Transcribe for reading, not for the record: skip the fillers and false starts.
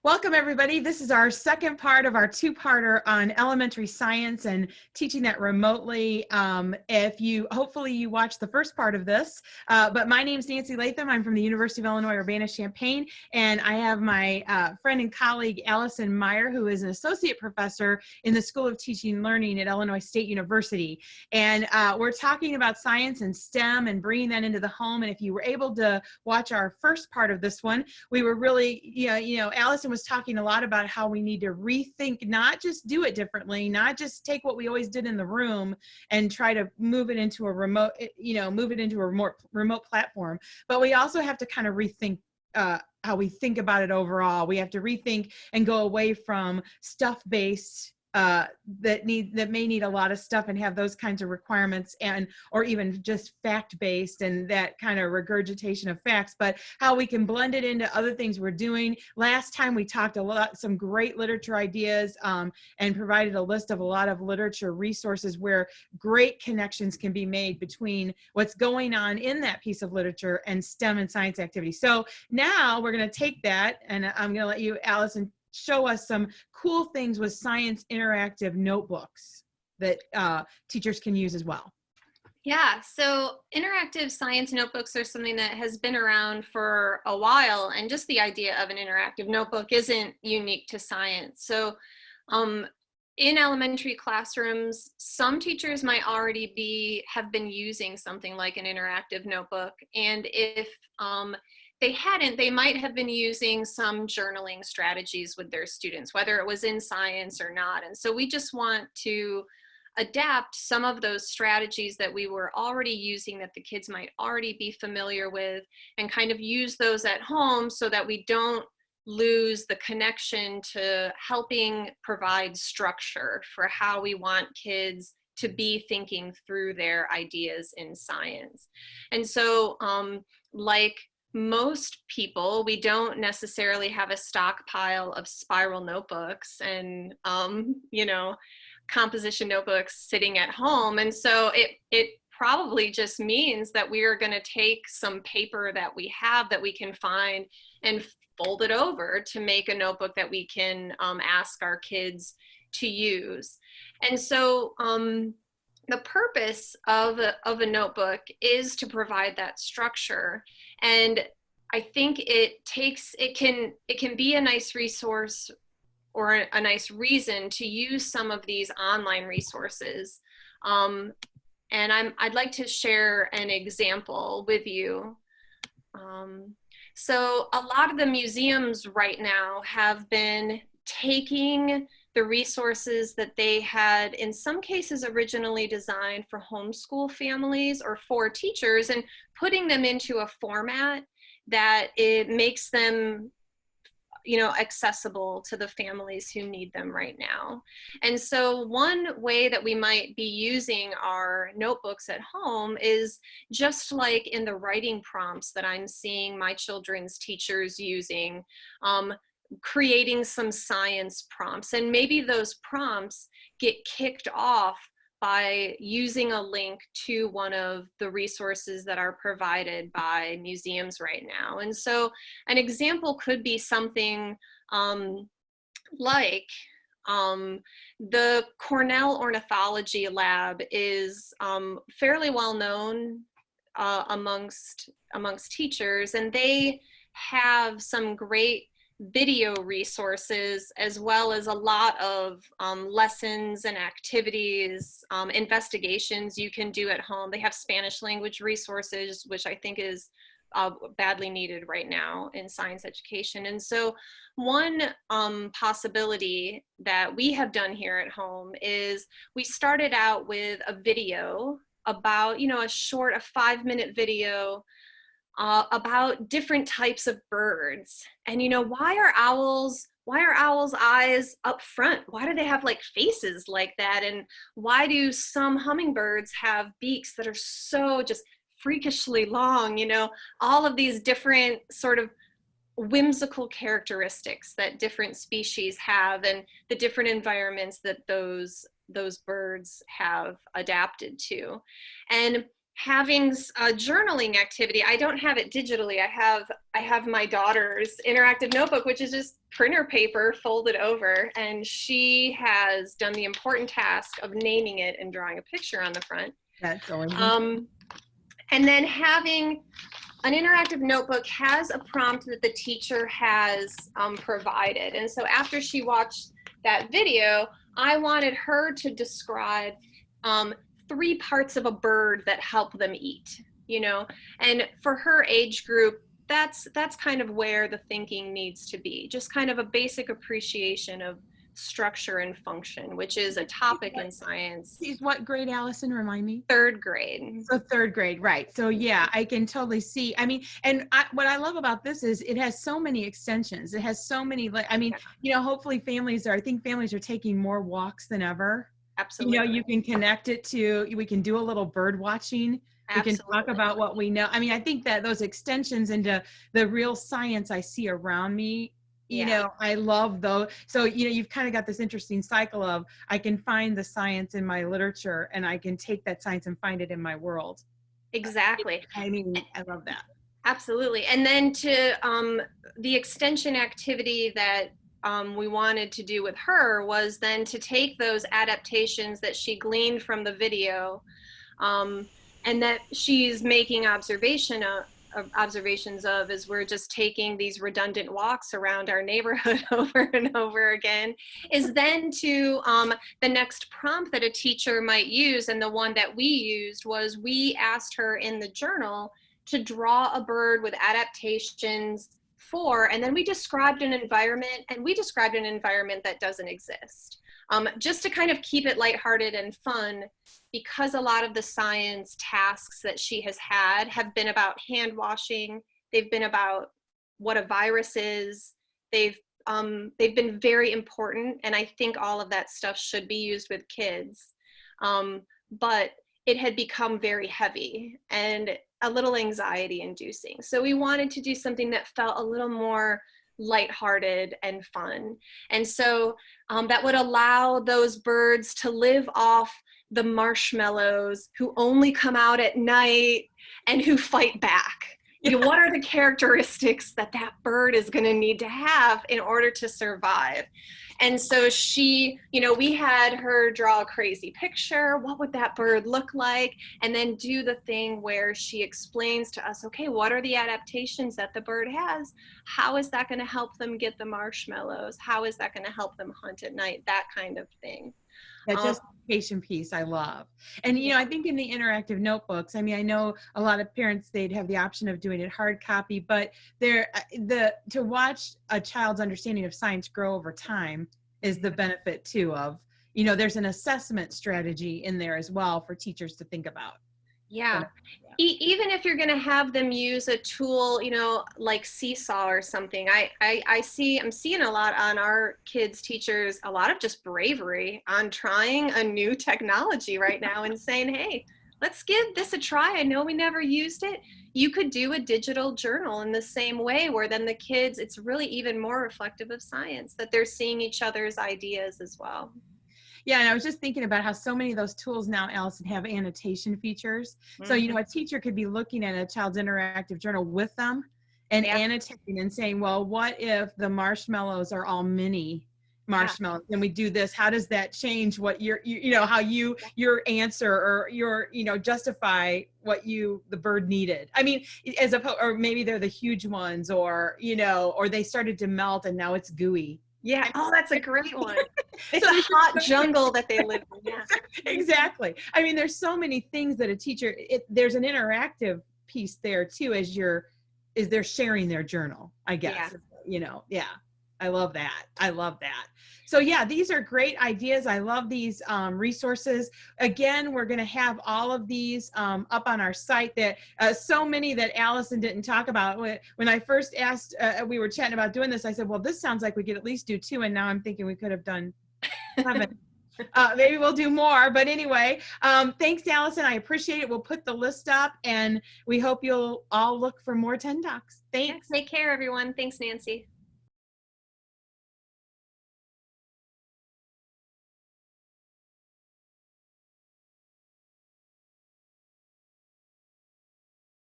Welcome, everybody. This is our second part of our two-parter on elementary science and teaching that remotely. Hopefully you watched the first part of this, but my name is Nancy Latham. I'm from the University of Illinois Urbana-Champaign, and I have my friend and colleague, Allison Meyer, who is an associate professor in the School of Teaching and Learning at Illinois State University. And we're talking about science and STEM and bringing that into the home. And if you were able to watch our first part of this one, we were really, Allison was talking a lot about how we need to rethink, not just do it differently, not just take what we always did in the room and try to move it into a remote, remote platform, but we also have to kind of rethink how we think about it overall. We have to rethink and go away from stuff-based that may need a lot of stuff and have those kinds of requirements, or even just fact-based and that kind of regurgitation of facts, but how we can blend it into other things we're doing. Last time we talked some great literature ideas and provided a list of a lot of literature resources where great connections can be made between what's going on in that piece of literature and STEM and science activities. So now we're going to take that, and I'm going to let you, Allison, show us some cool things with science interactive notebooks that teachers can use as well. Yeah, so interactive science notebooks are something that has been around for a while, and just the idea of an interactive notebook isn't unique to science. So in elementary classrooms, some teachers might already have been using something like an interactive notebook, and if they hadn't, they might have been using some journaling strategies with their students, whether it was in science or not. And so we just want to adapt some of those strategies that we were already using that the kids might already be familiar with, and kind of use those at home so that we don't lose the connection to helping provide structure for how we want kids to be thinking through their ideas in science. And so like most people, we don't necessarily have a stockpile of spiral notebooks and composition notebooks sitting at home. And so it probably just means that we are going to take some paper that we have that we can find and fold it over to make a notebook that we can ask our kids to use. And so the purpose of a notebook is to provide that structure. And I think it can be a nice resource or a nice reason to use some of these online resources. And I'd like to share an example with you. So a lot of the museums right now have been taking the resources that they had, in some cases, originally designed for homeschool families or for teachers, and putting them into a format that it makes them accessible to the families who need them right now. And so one way that we might be using our notebooks at home is just like in the writing prompts that I'm seeing my children's teachers using, creating some science prompts. And maybe those prompts get kicked off by using a link to one of the resources that are provided by museums right now. And so an example could be something like the Cornell Ornithology Lab is fairly well known amongst teachers, and they have some great video resources, as well as a lot of lessons and activities, investigations you can do at home. They have Spanish language resources, which I think is badly needed right now in science education. And so one possibility that we have done here at home is we started out with a video about, a 5-minute video about different types of birds. And why are owls' eyes up front? Why do they have like faces like that? And why do some hummingbirds have beaks that are so just freakishly long? All of these different sort of whimsical characteristics that different species have, and the different environments that those birds have adapted to. And having a journaling activity. I don't have it digitally. I have my daughter's interactive notebook, which is just printer paper folded over, and she has done the important task of naming it and drawing a picture on the front. That's always and then having an interactive notebook has a prompt that the teacher has provided. And so after she watched that video, I wanted her to describe 3 parts of a bird that help them eat, you know, and for her age group, that's kind of where the thinking needs to be, just kind of a basic appreciation of structure and function, which is a topic in science. She's what grade, Allison? Remind me. 3rd grade. So 3rd grade, right. So yeah, I can totally see. I mean, and what I love about this is it has so many extensions. It has so many, I mean, you know, hopefully I think families are taking more walks than ever. Absolutely. You know, you can connect it to, we can do a little bird watching. Absolutely. We can talk about what we know. I mean, I think that those extensions into the real science I see around me, you know, I love those. So, you know, you've kind of got this interesting cycle of, I can find the science in my literature and I can take that science and find it in my world. Exactly. I mean, I love that. Absolutely. And then to the extension activity that we wanted to do with her was then to take those adaptations that she gleaned from the video and that she's making observations of as we're just taking these redundant walks around our neighborhood over and over again, is then to the next prompt that a teacher might use, and the one that we used was we asked her in the journal to draw a bird with adaptations for, and then we described an environment, and we described an environment that doesn't exist. Just to kind of keep it lighthearted and fun, because a lot of the science tasks that she has had have been about hand washing, they've been about what a virus is, they've been very important, and I think all of that stuff should be used with kids. But it had become very heavy and a little anxiety inducing. So we wanted to do something that felt a little more lighthearted and fun. And so that would allow those birds to live off the marshmallows who only come out at night and who fight back. You know, what are the characteristics that that bird is going to need to have in order to survive? And so she, you know, we had her draw a crazy picture. What would that bird look like? And then do the thing where she explains to us, okay, what are the adaptations that the bird has? How is that going to help them get the marshmallows? How is that going to help them hunt at night? That kind of thing. That justification piece I love. And, you know, I think in the interactive notebooks, I mean, I know a lot of parents, they'd have the option of doing it hard copy, but to watch a child's understanding of science grow over time is the benefit too of, you know, there's an assessment strategy in there as well for teachers to think about. Yeah. Even if you're going to have them use a tool, you know, like Seesaw or something, I'm seeing a lot on our kids' teachers, a lot of just bravery on trying a new technology right now and saying, hey, let's give this a try. I know we never used it. You could do a digital journal in the same way where then the kids, it's really even more reflective of science, that they're seeing each other's ideas as well. Yeah, and I was just thinking about how so many of those tools now, Allison, have annotation features. So, you know, a teacher could be looking at a child's interactive journal with them and annotating and saying, well, what if the marshmallows are all mini marshmallows and we do this? How does that change what your answer or your, you know, justify what the bird needed? I mean, or maybe they're the huge ones, or, you know, or they started to melt and now it's gooey. Yeah. Oh, that's a great one. It's a hot jungle that they live in. Yeah. Exactly. I mean, there's so many things that a teacher, there's an interactive piece there too, as they're sharing their journal, I guess, you know, I love that. I love that. So yeah, these are great ideas. I love these resources. Again, we're going to have all of these up on our site. That so many that Allison didn't talk about. When I first asked, we were chatting about doing this, I said, well, this sounds like we could at least do 2. And now I'm thinking we could have done 7. Maybe we'll do more. But anyway, thanks, Allison. I appreciate it. We'll put the list up and we hope you'll all look for more 10 Talks. Thanks. Take care, everyone. Thanks, Nancy.